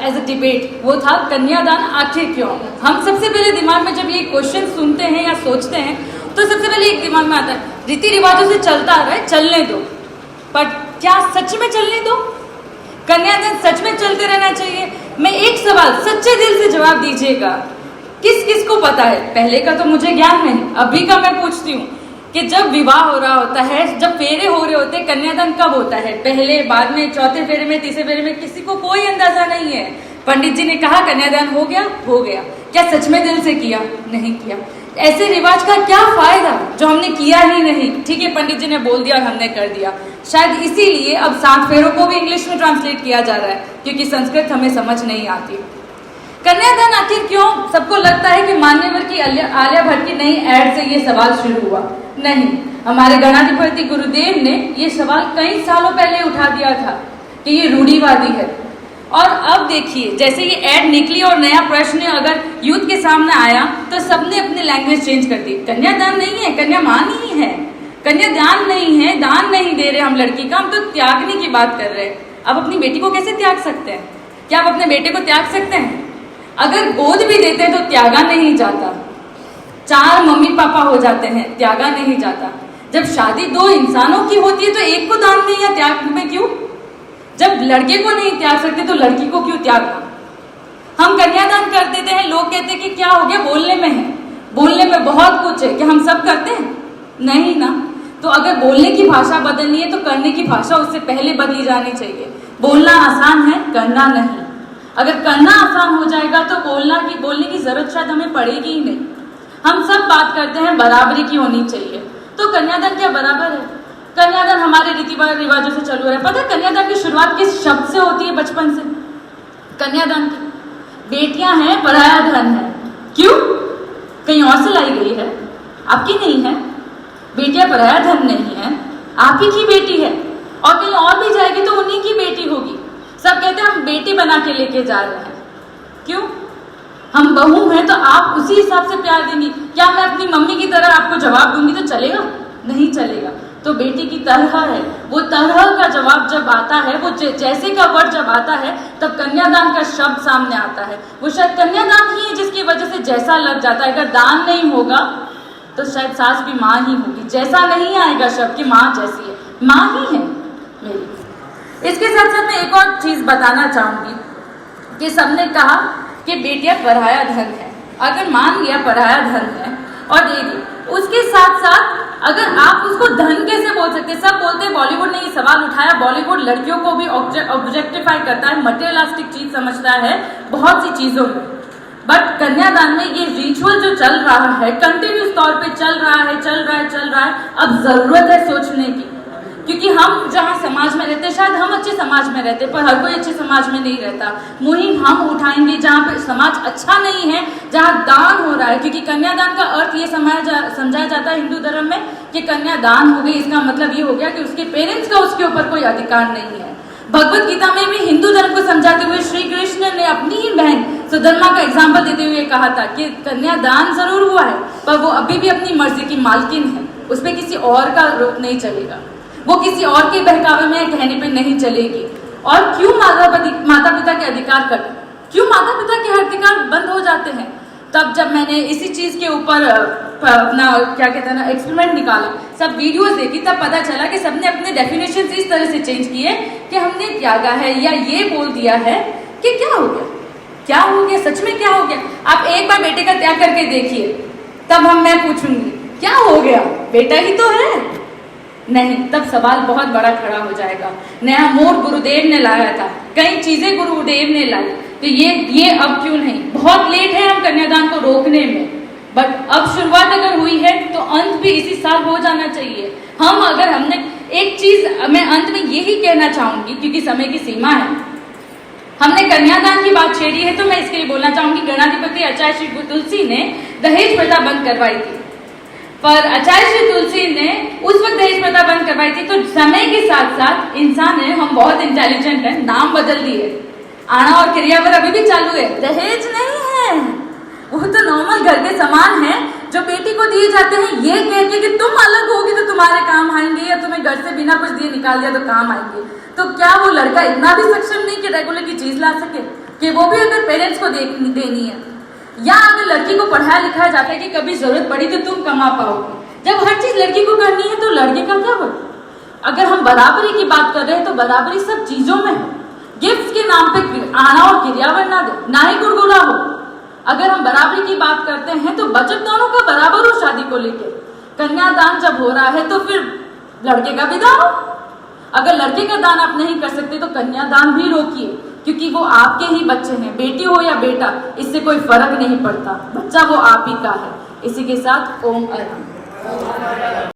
As a debate, वो था कन्यादान आखिर क्यों। हम सबसे पहले दिमाग में जब ये क्वेश्चन सुनते हैं या सोचते हैं तो सबसे पहले एक दिमाग में आता है रीति रिवाजों से चलता आ रहा है, चलने दो। पर क्या सच में चलने दो? कन्यादान सच में चलते रहना चाहिए? मैं एक सवाल सच्चे दिल से जवाब दीजिएगा, किस किस को पता है? पहले का तो मुझे ज्ञान नहीं, अभी का मैं पूछती हूँ कि जब विवाह हो रहा होता है, जब फेरे हो रहे होते हैं, कन्यादान कब होता है? पहले, बाद में, चौथे फेरे में, तीसरे फेरे में? किसी को कोई अंदाजा नहीं है। पंडित जी ने कहा कन्यादान हो गया, हो गया। क्या सच में दिल से किया? नहीं किया। ऐसे रिवाज का क्या फायदा जो हमने किया ही नहीं? ठीक है, पंडित जी ने बोल दिया और हमने कर दिया। शायद इसीलिए अब 7 फेरों को भी इंग्लिश में ट्रांसलेट किया जा रहा है, क्योंकि संस्कृत हमें समझ नहीं आती। कन्यादान आखिर क्यों? सबको लगता है कि मान्यवर की आलिया भट्ट की नई एड से ये सवाल शुरू हुआ। नहीं, हमारे गणाधिपति गुरुदेव ने ये सवाल कई सालों पहले उठा दिया था कि ये रूढ़िवादी है। और अब देखिए, जैसे ये एड निकली और नया प्रश्न अगर यूथ के सामने आया तो सबने अपनी लैंग्वेज चेंज कर दी। कन्यादान नहीं है, कन्यामान ही है। कन्यादान नहीं है, दान नहीं दे रहे हम लड़की का, हम तो त्यागने की बात कर रहे हैं। अब अपनी बेटी को कैसे त्याग सकते हैं? क्या आप अपने बेटे को त्याग सकते हैं? अगर गोद भी देते हैं तो त्यागा नहीं जाता। 4 मम्मी पापा हो जाते हैं, त्यागा नहीं जाता। जब शादी 2 इंसानों की होती है तो एक को दान में या त्याग में क्यों? जब लड़के को नहीं त्याग सकते तो लड़की को क्यों त्यागना? हम कन्यादान कर देते हैं, लोग कहते हैं कि क्या हो गया, बोलने में है, बोलने में बहुत कुछ है। क्या हम सब करते हैं? नहीं ना। तो अगर बोलने की भाषा बदलनी है तो करने की भाषा उससे पहले बदली जानी चाहिए। बोलना आसान है, करना नहीं। अगर करना आसान हो जाएगा तो बोलने की जरूरत शायद हमें पड़ेगी ही नहीं। हम सब बात करते हैं बराबरी की होनी चाहिए, तो कन्यादान क्या बराबर है? कन्यादान हमारे रीति रिवाजों से चल रहा है। पता है कन्यादान की शुरुआत किस शब्द से होती है? बचपन से। कन्यादान की बेटियां हैं, पराया धन है। क्यों? कहीं और से लाई गई है, आपकी नहीं है। बेटियां पराया धन नहीं है, आप ही की बेटी है, और कहीं और भी जाएगी तो उन्हीं की बेटी होगी। सब कहते हैं हम बेटी बना के लेके जा रहे हैं। क्यों? हम बहू हैं तो आप उसी हिसाब से प्यार देंगी। क्या मैं अपनी मम्मी की तरह आपको जवाब दूंगी तो चलेगा? नहीं चलेगा। तो बेटी की तरह है, वो तरह का जवाब जब आता है, वो जैसे का वर्ड जब आता है, तब कन्यादान का शब्द सामने आता है। वो शायद कन्यादान ही है जिसकी वजह से जैसा लग जाता है। अगर दान नहीं होगा तो शायद सास भी माँ ही होगी। जैसा नहीं आएगा शब्द कि माँ जैसी है, माँ ही है मेरी। इसके साथ साथ मैं एक और चीज बताना चाहूंगी कि सबने कहा कि बेटियां पराया धन है। अगर मान लिया पराया धन है, और देखिए उसके साथ साथ अगर आप उसको धन कैसे बोल सकते? सब बोलते हैं, बॉलीवुड ने ये सवाल उठाया, बॉलीवुड लड़कियों को भी ऑब्जेक्टिफाई करता है, मटेरियलिस्टिक चीज समझता है बहुत सी चीजों में। बट कन्यादान में ये रिचुअल जो चल रहा है, कंटिन्यूस तौर पे चल रहा है। अब जरूरत है सोचने की, क्योंकि हम जहाँ समाज में रहते हैं, शायद हम अच्छे समाज में रहते हैं, पर हर कोई अच्छे समाज में नहीं रहता। मुहिम हम उठाएंगे जहाँ पे समाज अच्छा नहीं है, जहाँ दान हो रहा है। क्योंकि कन्यादान का अर्थ ये समझाया जाता है हिंदू धर्म में कि कन्यादान हो गई, इसका मतलब ये हो गया कि उसके पेरेंट्स का उसके ऊपर कोई अधिकार नहीं है। भगवत गीता में भी हिंदू धर्म को समझाते हुए श्री कृष्ण ने अपनी ही बहन सुधर्मा का एग्जाम्पल देते हुए कहा था कि कन्यादान जरूर हुआ है, पर वो अभी भी अपनी मर्जी की मालकिन है, उस पर किसी और का रोक नहीं चलेगा, वो किसी और के बहकावे में कहने पे नहीं चलेगी। और क्यों माता पिता के अधिकार क्यों माता पिता के अधिकार बंद हो जाते हैं? तब जब मैंने इसी चीज के ऊपर अपना क्या कहते हैं ना एक्सपेरिमेंट निकाला, सब वीडियोस देखी, तब पता चला कि सबने अपने डेफिनेशन इस तरह से चेंज किए कि हमने त्यागा है या ये बोल दिया है कि क्या हो गया, क्या हो गया, सच में क्या हो गया। आप एक बार बेटे का त्याग करके देखिए, तब मैं पूछूंगी क्या हो गया, बेटा ही तो है। नहीं, तब सवाल बहुत बड़ा खड़ा हो जाएगा। नया मोड़ गुरुदेव ने लाया था, कई चीजें गुरुदेव ने लाई, तो ये अब क्यों नहीं? बहुत लेट है हम कन्यादान को रोकने में, बट अब शुरुआत अगर हुई है तो अंत भी इसी साल हो जाना चाहिए। हमने एक चीज मैं अंत में यही कहना चाहूंगी, क्योंकि समय की सीमा है, हमने कन्यादान की बात छेड़ी है तो मैं इसके लिए बोलना चाहूंगी। गणाधिपति आचार्य श्री तुलसी ने दहेज प्रथा बंद करवाई थी, पर आचार्य श्री तुलसी ने उस वक्त दहेज प्रथा बंद करवाई थी, तो समय के साथ साथ इंसान है, हम बहुत इंटेलिजेंट हैं, नाम बदल दिए। आना और क्रियावर अभी भी चालू है, दहेज नहीं है, वो तो नॉर्मल घर के सामान है जो बेटी को दिए जाते हैं ये कह के कि तुम अलग होगी तो तुम्हारे काम आएंगे, या तुम्हें घर से बिना कुछ दिए निकाल दिया तो काम आएंगे। तो क्या वो लड़का इतना भी सक्षम नहीं कि रेगुलर की चीज ला सके? कि वो भी अगर पेरेंट्स को देनी है, या अगर लड़की को पढ़ाया लिखाया जाता है कि कभी जरूरत पड़ी तो तुम कमा पाओगे, जब हर चीज लड़की को करनी है तो लड़के का क्या होगा? अगर हम बराबरी की बात कर रहे हैं तो बराबरी सब चीजों में है। गिफ्ट के नाम पे आना और क्रियावर ना दे, ना ही गुड़गुड़ा हो। अगर हम बराबरी की बात करते हैं तो बजट दोनों का बराबर हो। शादी को लेकर कन्यादान जब हो रहा है तो फिर लड़के का भी दान हो। अगर लड़के का दान आप नहीं कर सकते तो कन्यादान भी रोकिए, क्योंकि वो आपके ही बच्चे हैं, बेटी हो या बेटा, इससे कोई फर्क नहीं पड़ता, बच्चा वो आप ही का है। इसी के साथ ओम अरहम।